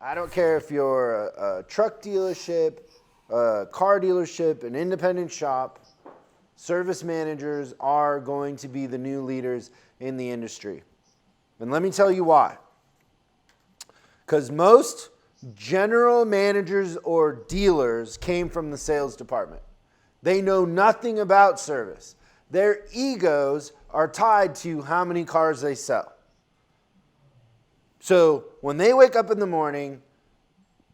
I don't care if you're a truck dealership, a car dealership, an independent shop. Service managers are going to be the new leaders in the industry. And let me tell you why. Because most general managers or dealers came from the sales department. They know nothing about service. Their egos are tied to how many cars they sell. So when they wake up in the morning,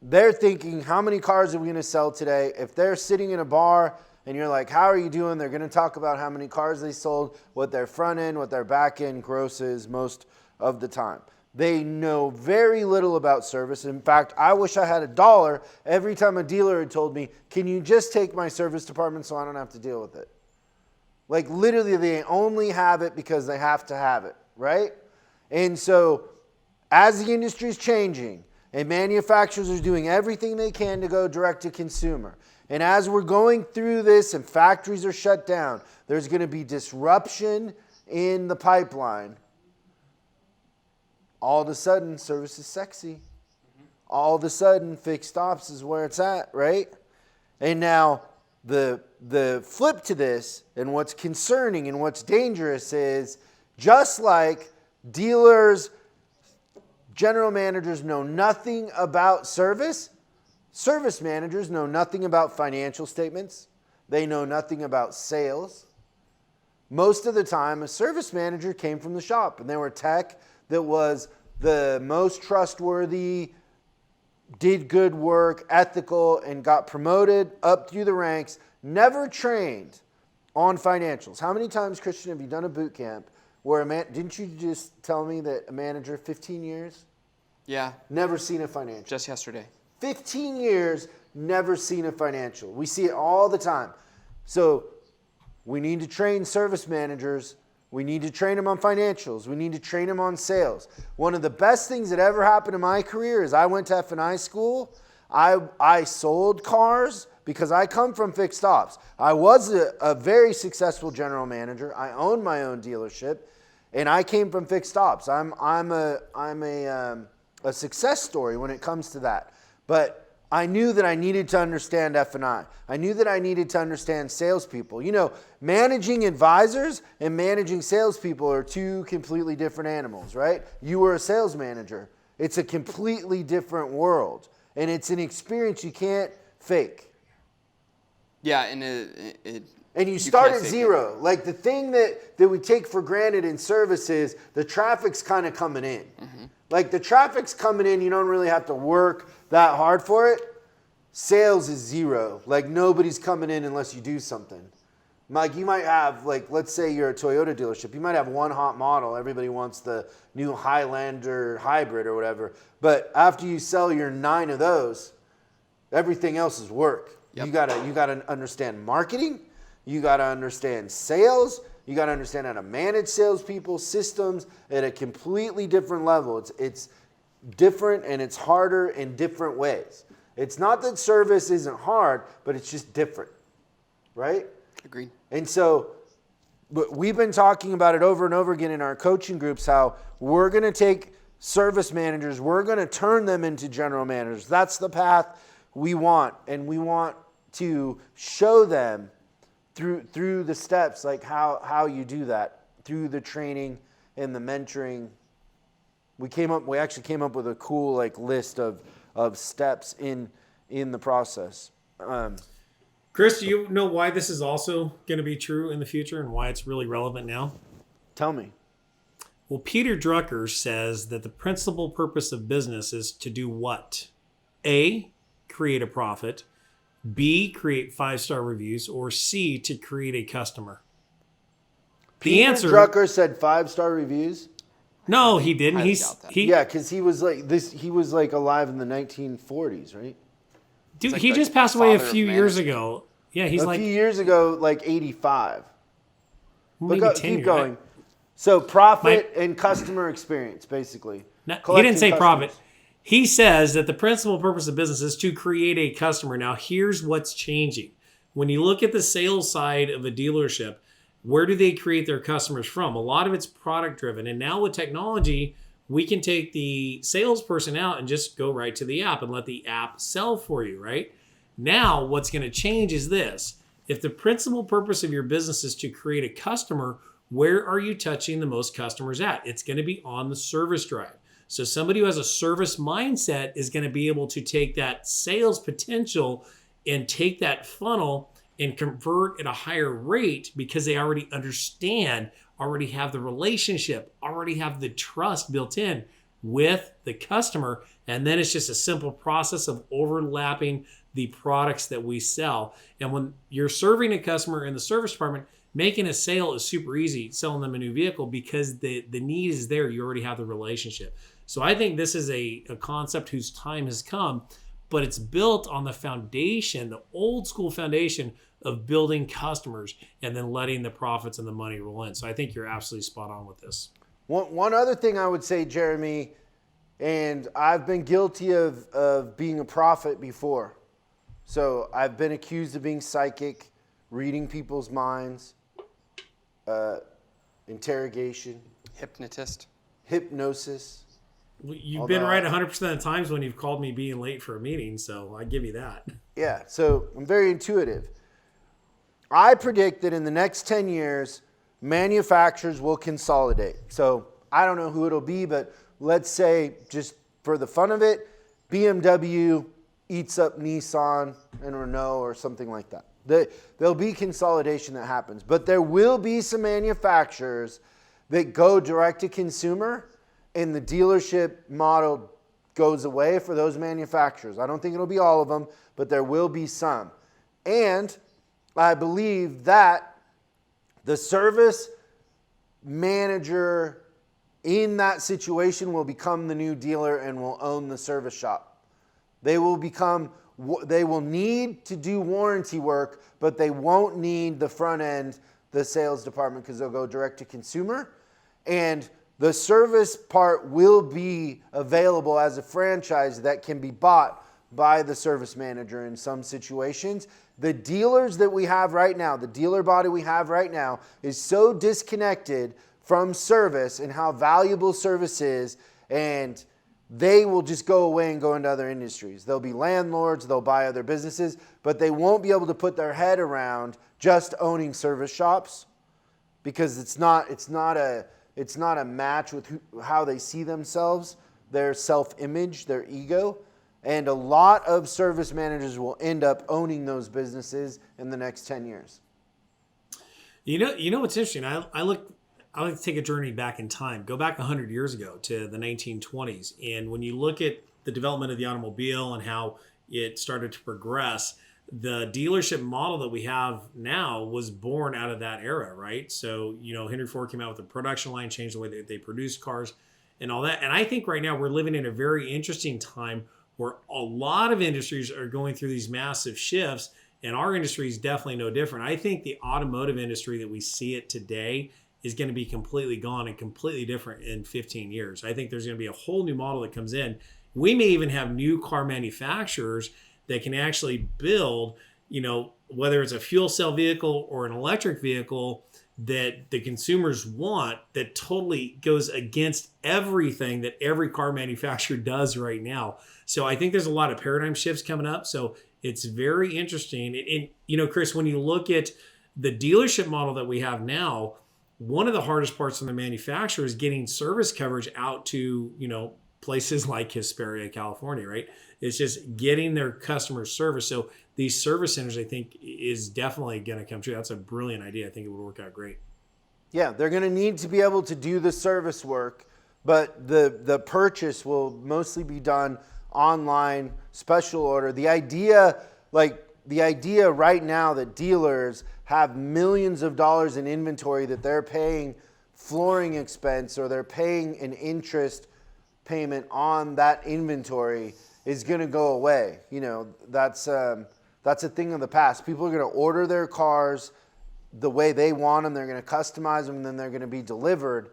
they're thinking, how many cars are we going to sell today? If they're sitting in a bar and you're like, how are you doing? They're going to talk about how many cars they sold, what their front end, what their back end gross is most of the time. They know very little about service. In fact, I wish I had $1 every time a dealer had told me, can you just take my service department so I don't have to deal with it? Like literally they only have it because they have to have it, right? And so as the industry is changing and manufacturers are doing everything they can to go direct to consumer, and as we're going through this and factories are shut down, there's going to be disruption in the pipeline. All of a sudden, service is sexy. All of a sudden, fixed ops is where it's at, right? And now the flip to this and what's concerning and what's dangerous is just like dealers, general managers know nothing about service, service managers know nothing about financial statements. They know nothing about sales. Most of the time, a service manager came from the shop and they were tech that was the most trustworthy, did good work, ethical, and got promoted up through the ranks, never trained on financials. How many times, Christian, have you done a boot camp where didn't you just tell me that a manager, 15 years? Yeah. Never seen a financial. Just yesterday. 15 years, never seen a financial. We see it all the time. So we need to train service managers. We need to train them on financials. We need to train them on sales. One of the best things that ever happened in my career is I went to F&I school. I sold cars because I come from fixed ops. I was a very successful general manager. I owned my own dealership, and I came from fixed ops. I'm a success story when it comes to that. But I knew that I needed to understand F&I. I knew that I needed to understand salespeople. You know, managing advisors and managing salespeople are two completely different animals, right? You were a sales manager. It's a completely different world. And it's an experience you can't fake. Yeah, and and you start at zero. Like the thing that we take for granted in service is the traffic's kind of coming in. Mm-hmm. Like the traffic's coming in, you don't really have to work that hard for it. Sales is zero. Like nobody's coming in unless you do something. Like you might have, like let's say you're a Toyota dealership. You might have one hot model. Everybody wants the new Highlander hybrid or whatever. But after you sell your 9 of those, everything else is work. Yep. You gotta understand marketing. You gotta understand sales. You got to understand how to manage salespeople, systems at a completely different level. It's different and it's harder in different ways. It's not that service isn't hard, but it's just different, right? Agreed. And so we've been talking about it over and over again in our coaching groups, how we're going to take service managers, we're going to turn them into general managers. That's the path we want, and we want to show them through the steps, like how you do that, through the training and the mentoring. We actually came up with a cool like list of steps in the process. Chris, do you know why this is also going to be true in the future and why it's really relevant now? Tell me. Well, Peter Drucker says that the principal purpose of business is to do what? A, create a profit. B, create 5-star reviews, or C, to create a customer. Peter Drucker said 5-star reviews? No, he didn't. Because he was like this. He was like alive in the 1940s, right? Dude, like he just passed away a few years ago. Yeah, he's a few years ago, like 85. Maybe 10 keep years. going. So profit and customer experience, basically. No, he didn't say profit. He says that the principal purpose of business is to create a customer. Now, here's what's changing. When you look at the sales side of a dealership, where do they create their customers from? A lot of it's product driven. And now with technology, we can take the salesperson out and just go right to the app and let the app sell for you, right? Now, what's going to change is this. If the principal purpose of your business is to create a customer, where are you touching the most customers at? It's going to be on the service drive. So somebody who has a service mindset is going to be able to take that sales potential and take that funnel and convert at a higher rate because they already understand, already have the relationship, already have the trust built in with the customer. And then it's just a simple process of overlapping the products that we sell. And when you're serving a customer in the service department, making a sale is super easy, selling them a new vehicle, because the need is there. You already have the relationship. So I think this is a concept whose time has come, but it's built on the foundation, the old school foundation of building customers and then letting the profits and the money roll in. So I think you're absolutely spot on with this. One other thing I would say, Jeremy, and I've been guilty of being a prophet before. So I've been accused of being psychic, reading people's minds, interrogation, hypnosis. You've been right 100% of the times when you've called me being late for a meeting, so I give you that. Yeah, so I'm very intuitive. I predict that in the next 10 years, manufacturers will consolidate. So I don't know who it'll be, but let's say, just for the fun of it, BMW eats up Nissan and Renault or something like that. There'll be consolidation that happens, but there will be some manufacturers that go direct to consumer and the dealership model goes away for those manufacturers. I don't think it'll be all of them, but there will be some. And I believe that the service manager in that situation will become the new dealer and will own the service shop. They will need to do warranty work, but they won't need the front end, the sales department, because they'll go direct to consumer. And the service part will be available as a franchise that can be bought by the service manager in some situations. The dealers that we have right now, the dealer body we have right now, is so disconnected from service and how valuable service is, and they will just go away and go into other industries. They'll be landlords, they'll buy other businesses, but they won't be able to put their head around just owning service shops, because it's not a match with how they see themselves, their self-image, their ego. And a lot of service managers will end up owning those businesses in the next 10 years. You know what's interesting? I like to take a journey back in time. Go back 100 years ago to the 1920s. And when you look at the development of the automobile and how it started to progress, the dealership model that we have now was born out of that era, right? So, Henry Ford came out with the production line, changed the way that they produced cars and all that. And I think right now we're living in a very interesting time where a lot of industries are going through these massive shifts, and our industry is definitely no different. I think the automotive industry that we see it today is going to be completely gone and completely different in 15 years. I think there's going to be a whole new model that comes in. We may even have new car manufacturers that can actually build, whether it's a fuel cell vehicle or an electric vehicle that the consumers want, that totally goes against everything that every car manufacturer does right now. So I think there's a lot of paradigm shifts coming up. So it's very interesting. And, Chris, when you look at the dealership model that we have now, one of the hardest parts from the manufacturer is getting service coverage out to, places like Hesperia, California, right? It's just getting their customer service. So these service centers, I think, is definitely going to come true. That's a brilliant idea. I think it would work out great. Yeah, they're going to need to be able to do the service work, but the purchase will mostly be done online, special order. The idea right now that dealers have millions of dollars in inventory that they're paying flooring expense or they're paying an interest payment on that inventory is going to go away. That's a thing of the past. People are going to order their cars the way they want them. They're going to customize them, and then they're going to be delivered.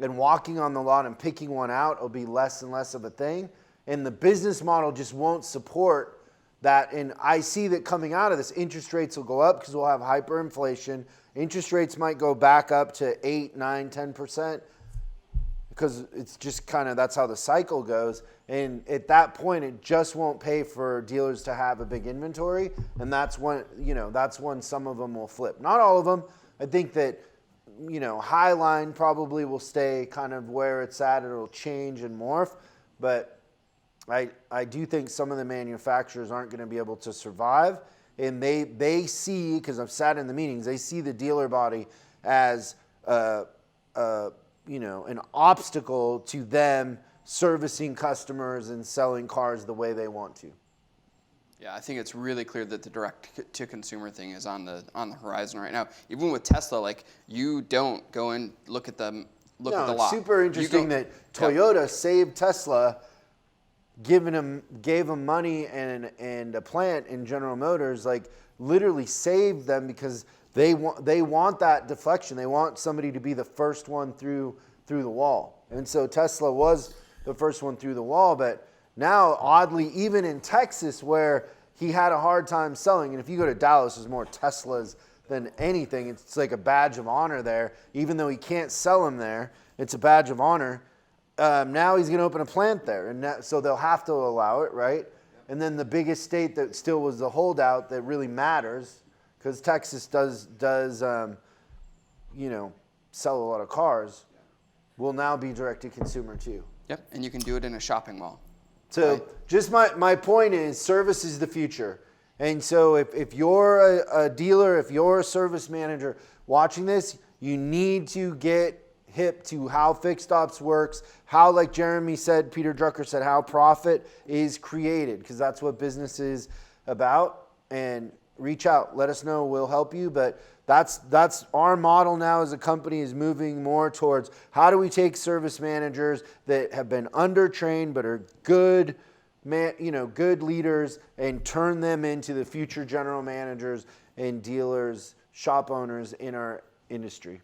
And walking on the lot and picking one out will be less and less of a thing. And the business model just won't support that. And I see that coming out of this, interest rates will go up because we'll have hyperinflation. Interest rates might go back up to 8, 9, 10%. because it's just kind of, that's how the cycle goes. And at that point, it just won't pay for dealers to have a big inventory. And that's when, that's when some of them will flip. Not all of them. I think that, Highline probably will stay kind of where it's at. It'll change and morph. But I do think some of the manufacturers aren't going to be able to survive. And they see, because I've sat in the meetings, they see the dealer body as an obstacle to them servicing customers and selling cars the way they want to. Yeah, I think it's really clear that the direct-to-consumer thing is on the horizon right now. Even with Tesla, like, you don't go and look at the lot. It's super interesting that Toyota saved Tesla, gave them money and a plant in General Motors, like literally saved them because they want that deflection. They want somebody to be the first one through the wall. And so Tesla was the first one through the wall, but now, oddly, even in Texas, where he had a hard time selling, and if you go to Dallas, there's more Teslas than anything. It's like a badge of honor there. Even though he can't sell them there, it's a badge of honor. Now he's going to open a plant there, and so they'll have to allow it, right? And then the biggest state that still was the holdout that really matters, because Texas does sell a lot of cars, will now be direct-to-consumer too. Yep, and you can do it in a shopping mall. So just my point is, service is the future. And so if you're a dealer, if you're a service manager watching this, you need to get hip to how fixed ops works, how, like Jeremy said, Peter Drucker said, how profit is created, because that's what business is about. And reach out, let us know, we'll help you. But that's our model now as a company, is moving more towards how do we take service managers that have been undertrained but are good leaders and turn them into the future general managers and dealers, shop owners in our industry.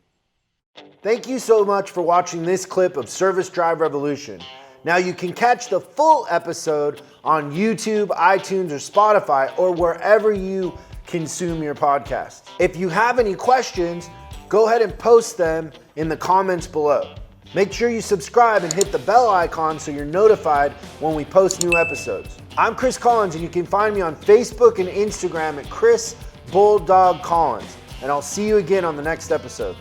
Thank you so much for watching this clip of Service Drive Revolution. Now you can catch the full episode on YouTube, iTunes, or Spotify, or wherever you consume your podcast. If you have any questions, go ahead and post them in the comments below. Make sure you subscribe and hit the bell icon so you're notified when we post new episodes. I'm Chris Collins, and you can find me on Facebook and Instagram at Chris Bulldog Collins. And I'll see you again on the next episode.